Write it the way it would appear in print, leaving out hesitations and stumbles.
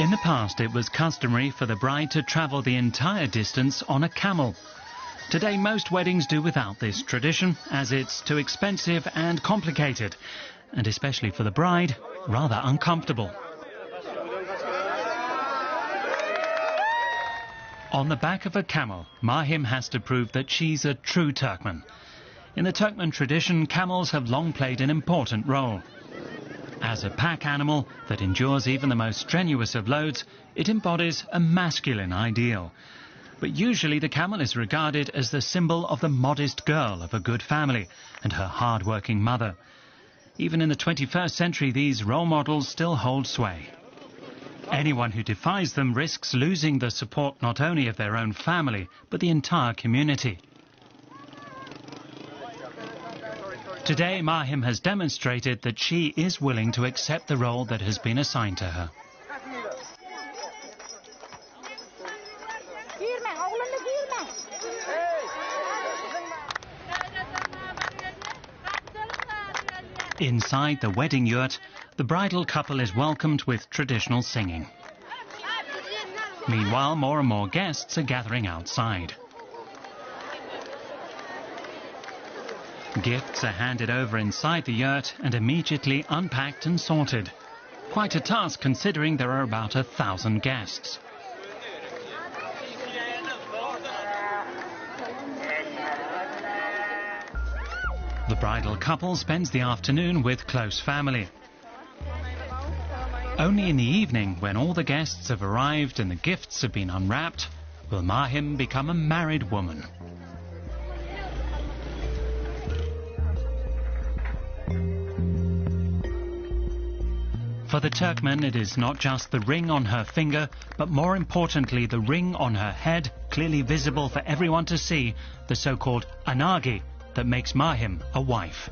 In the past, it was customary for the bride to travel the entire distance on a camel. Today, most weddings do without this tradition, as it's too expensive and complicated, and especially for the bride, rather uncomfortable. On the back of a camel, Mahim has to prove that she's a true Turkmen. In the Turkmen tradition, camels have long played an important role. As a pack animal that endures even the most strenuous of loads, it embodies a masculine ideal. But usually the camel is regarded as the symbol of the modest girl of a good family and her hard-working mother. Even in the 21st century, these role models still hold sway. Anyone who defies them risks losing the support not only of their own family, but the entire community. Today, Mahim has demonstrated that she is willing to accept the role that has been assigned to her. Inside the wedding yurt, the bridal couple is welcomed with traditional singing. Meanwhile, more and more guests are gathering outside. Gifts are handed over inside the yurt and immediately unpacked and sorted. Quite a task considering there are about 1,000 guests. The bridal couple spends the afternoon with close family. Only in the evening, when all the guests have arrived and the gifts have been unwrapped, will Mahim become a married woman. For the Turkmen, it is not just the ring on her finger, but more importantly, the ring on her head, clearly visible for everyone to see, the so-called anagi, that makes Mahim a wife.